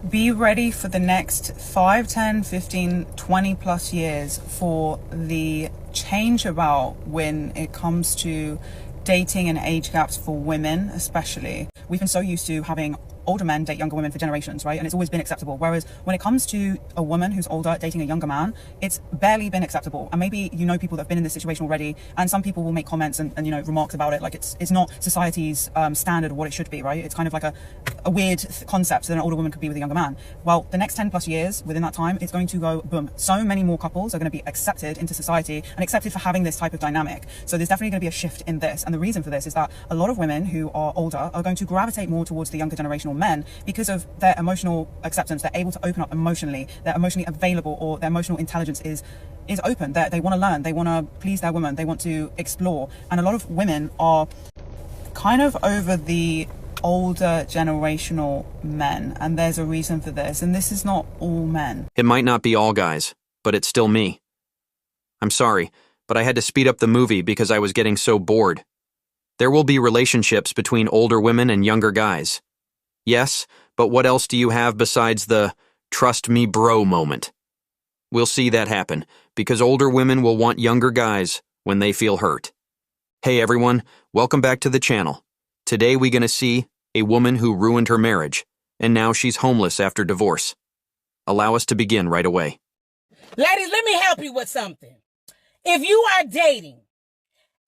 Be ready for the next 5, 10, 15, 20 plus years for the change about when it comes to dating and age gaps for women especially. We've been so used to having older men date younger women for generations, right? And it's always been acceptable. Whereas when it comes to a woman who's older dating a younger man, it's barely been acceptable. And maybe you know people that have been in this situation already, and some people will make comments and you know, remarks about it like it's not society's standard of what it should be, right? It's kind of like a weird concept that an older woman could be with a younger man. Well, the next 10 plus years, within that time, it's going to go boom. So many more couples are going to be accepted into society and accepted for having this type of dynamic. So there's definitely going to be a shift in this. And the reason for this is that a lot of women who are older are going to gravitate more towards the younger generational men because of their emotional acceptance. They're able to open up emotionally, they're emotionally available, or their emotional intelligence is open. They want to learn, they want to please their woman, they want to explore. And a lot of women are kind of over the older generational men, and there's a reason for this, and this is not all men. It might not be all guys, but it's still me. I'm sorry, but I had to speed up the movie because I was getting so bored. There will be relationships between older women and younger guys. Yes, but what else do you have besides the trust me bro moment? We'll see that happen, because older women will want younger guys when they feel hurt. Hey everyone, welcome back to the channel. Today we're gonna see a woman who ruined her marriage, and now she's homeless after divorce. Allow us to begin right away. Ladies, let me help you with something. If you are dating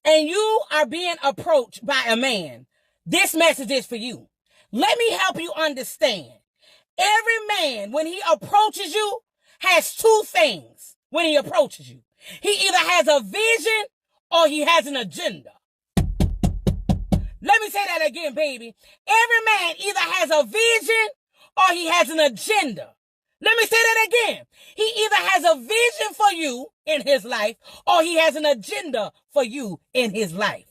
and you are being approached by a man, this message is for you. Let me help you understand. Every man, when he approaches you, has two things when he approaches you. He either has a vision or he has an agenda. Let me say that again, baby. Every man either has a vision or he has an agenda. Let me say that again. He either has a vision for you in his life or he has an agenda for you in his life.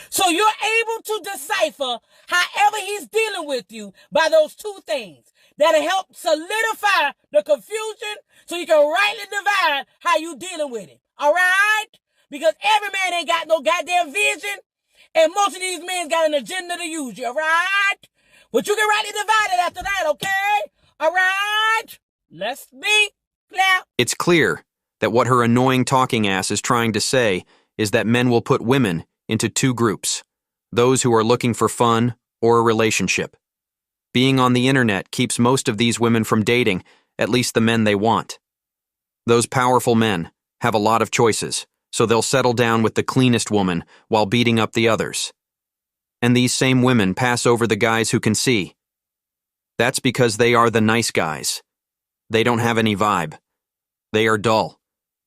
So you're able to decipher however he's dealing with you by those two things. That'll help solidify the confusion so you can rightly divide how you dealing with it. All right? Because every man ain't got no goddamn vision, and most of these men got an agenda to use you. All right? But you can rightly divide it after that, okay? All right? Let's be clear. It's clear that what her annoying talking ass is trying to say is that men will put women into two groups, those who are looking for fun or a relationship. Being on the internet keeps most of these women from dating, at least the men they want. Those powerful men have a lot of choices, so they'll settle down with the cleanest woman while beating up the others. And these same women pass over the guys who can see. That's because they are the nice guys. They don't have any vibe. They are dull.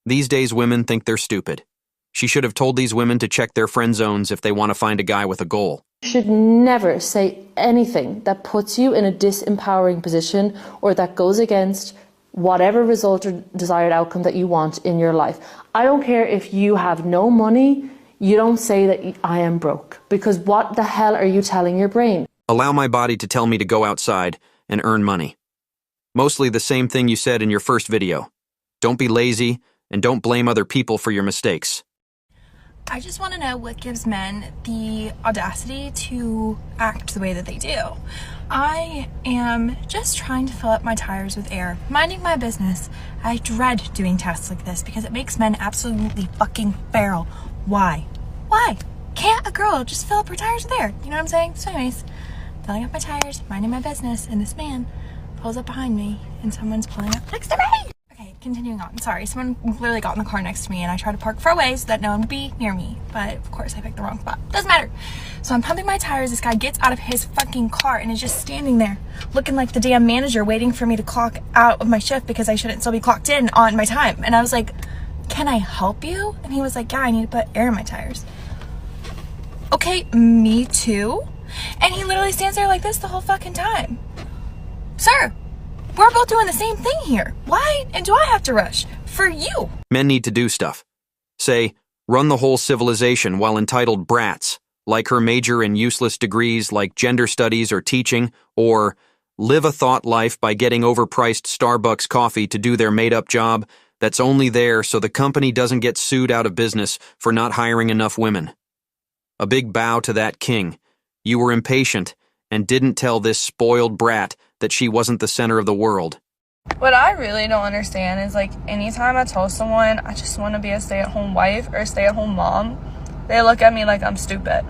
These days women think they're stupid. She should have told these women to check their friend zones if they want to find a guy with a goal. You should never say anything that puts you in a disempowering position or that goes against whatever result or desired outcome that you want in your life. I don't care if you have no money, you don't say that I am broke, because what the hell are you telling your brain? Allow my body to tell me to go outside and earn money. Mostly the same thing you said in your first video. Don't be lazy and don't blame other people for your mistakes. I just want to know what gives men the audacity to act the way that they do. I am just trying to fill up my tires with air, minding my business. I dread doing tasks like this because it makes men absolutely fucking feral. Why? Why? Can't a girl just fill up her tires with air? You know what I'm saying? So anyways, filling up my tires, minding my business, and this man pulls up behind me and someone's pulling up next to me. Okay, continuing on. Sorry, someone literally got in the car next to me and I tried to park far away so that no one would be near me. But of course I picked the wrong spot. Doesn't matter. So I'm pumping my tires. This guy gets out of his fucking car and is just standing there looking like the damn manager waiting for me to clock out of my shift because I shouldn't still be clocked in on my time. And I was like, can I help you? And he was like, yeah, I need to put air in my tires. Okay, me too. And he literally stands there like this the whole fucking time. Sir, we're both doing the same thing here. Why and do I have to rush? For you. Men need to do stuff. Say, run the whole civilization while entitled brats, like her major in useless degrees like gender studies or teaching, or live a thought life by getting overpriced Starbucks coffee to do their made-up job that's only there so the company doesn't get sued out of business for not hiring enough women. A big bow to that king. You were impatient and didn't tell this spoiled brat that she wasn't the center of the world. What I really don't understand is, like, anytime I tell someone I just want to be a stay-at-home wife or a stay-at-home mom, they look at me like I'm stupid.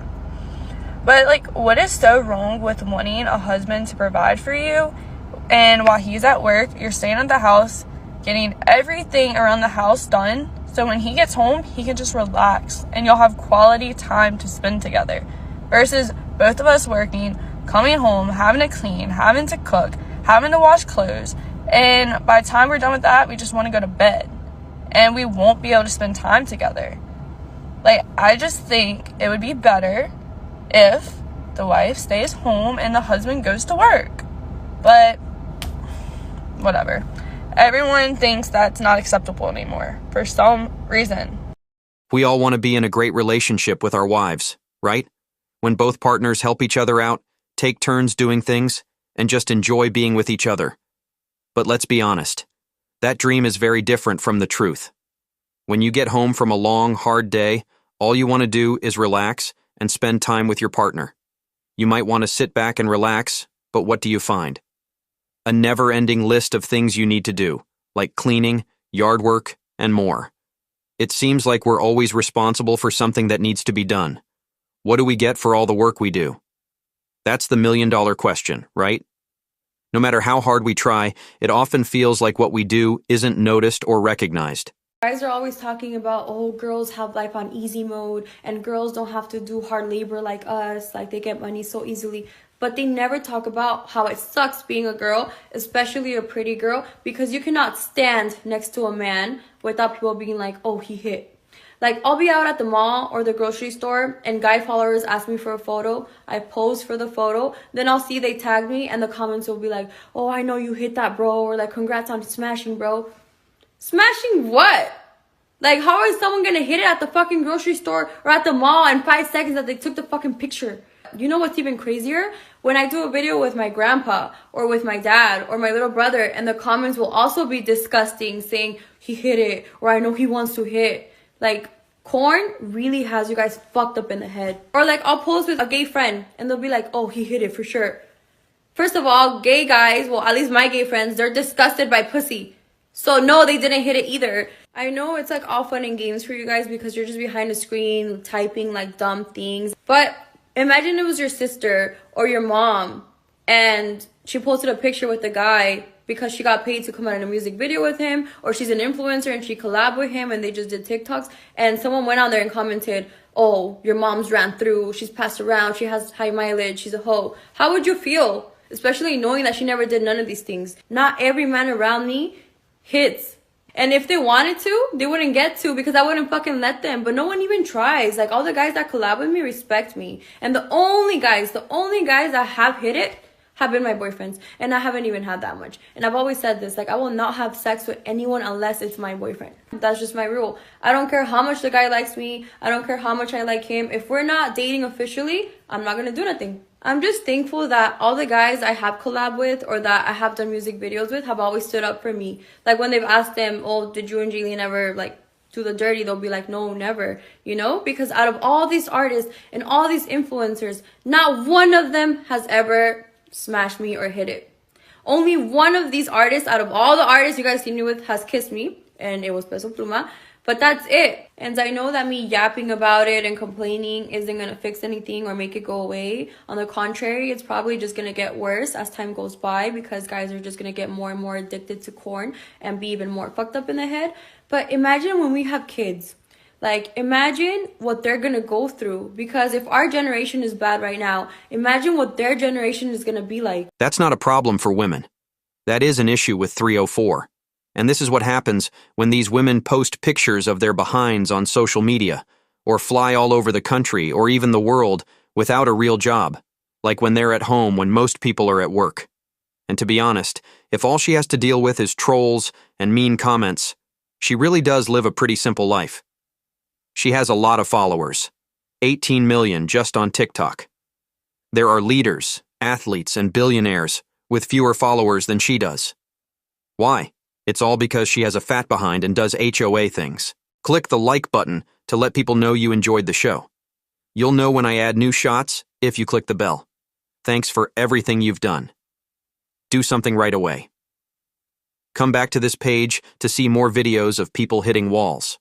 But, like, what is so wrong with wanting a husband to provide for you, and while he's at work, you're staying at the house, getting everything around the house done, so when he gets home, he can just relax, and you'll have quality time to spend together, versus both of us working, coming home, having to clean, having to cook, having to wash clothes, and by the time we're done with that, we just want to go to bed, and we won't be able to spend time together. Like, I just think it would be better if the wife stays home and the husband goes to work. But whatever. Everyone thinks that's not acceptable anymore for some reason. We all want to be in a great relationship with our wives, right? When both partners help each other out, take turns doing things, and just enjoy being with each other. But let's be honest, that dream is very different from the truth. When you get home from a long, hard day, all you want to do is relax and spend time with your partner. You might want to sit back and relax, but what do you find? A never-ending list of things you need to do, like cleaning, yard work, and more. It seems like we're always responsible for something that needs to be done. What do we get for all the work we do? That's the million-dollar question, right? No matter how hard we try, it often feels like what we do isn't noticed or recognized. Guys are always talking about, oh, girls have life on easy mode and girls don't have to do hard labor like us, like they get money so easily. But they never talk about how it sucks being a girl, especially a pretty girl, because you cannot stand next to a man without people being like, oh, he hit. Like, I'll be out at the mall or the grocery store and guy followers ask me for a photo. I pose for the photo. Then I'll see they tag me and the comments will be like, oh, I know you hit that, bro. Or like, congrats on smashing, bro. Smashing what? Like, how is someone gonna hit it at the fucking grocery store or at the mall in 5 seconds that they took the fucking picture? You know what's even crazier? When I do a video with my grandpa or with my dad or my little brother and the comments will also be disgusting, saying he hit it or I know he wants to hit. Like, corn really has you guys fucked up in the head. Or like, I'll post with a gay friend and they'll be like, oh, he hit it for sure. First of all, gay guys, well, at least my gay friends, they're disgusted by pussy. So no, they didn't hit it either. I know it's like all fun and games for you guys because you're just behind a screen typing like dumb things. But imagine it was your sister or your mom and she posted a picture with the guy because she got paid to come out in a music video with him, or she's an influencer and she collabed with him and they just did TikToks, and someone went on there and commented, oh, your mom's ran through, she's passed around, she has high mileage, she's a hoe. How would you feel? Especially knowing that she never did none of these things. Not every man around me hits. And if they wanted to, they wouldn't get to because I wouldn't fucking let them. But no one even tries. Like, all the guys that collab with me respect me. And the only guys that have hit it have been my boyfriends. And I haven't even had that much. And I've always said this, like, I will not have sex with anyone unless it's my boyfriend. That's just my rule. I don't care how much the guy likes me. I don't care how much I like him. If we're not dating officially, I'm not gonna do nothing. I'm just thankful that all the guys I have collab with or that I have done music videos with have always stood up for me. Like, when they've asked them, oh, did you and Jaylene ever, like, do the dirty? They'll be like, no, never. You know? Because out of all these artists and all these influencers, not one of them has ever smashed me or hit it. Only one of these artists out of all the artists you guys see me with has kissed me, and it was Peso Pluma. But that's it. And I know that me yapping about it and complaining isn't going to fix anything or make it go away. On the contrary, it's probably just going to get worse as time goes by because guys are just going to get more and more addicted to corn and be even more fucked up in the head. But imagine when we have kids. Like, imagine what they're going to go through. Because if our generation is bad right now, imagine what their generation is going to be like. That's not a problem for women. That is an issue with 304. And this is what happens when these women post pictures of their behinds on social media, or fly all over the country or even the world without a real job, like when they're at home when most people are at work. And to be honest, if all she has to deal with is trolls and mean comments, she really does live a pretty simple life. She has a lot of followers, 18 million just on TikTok. There are leaders, athletes, and billionaires with fewer followers than she does. Why? It's all because she has a fat behind and does HOA things. Click the like button to let people know you enjoyed the show. You'll know when I add new shots if you click the bell. Thanks for everything you've done. Do something right away. Come back to this page to see more videos of people hitting walls.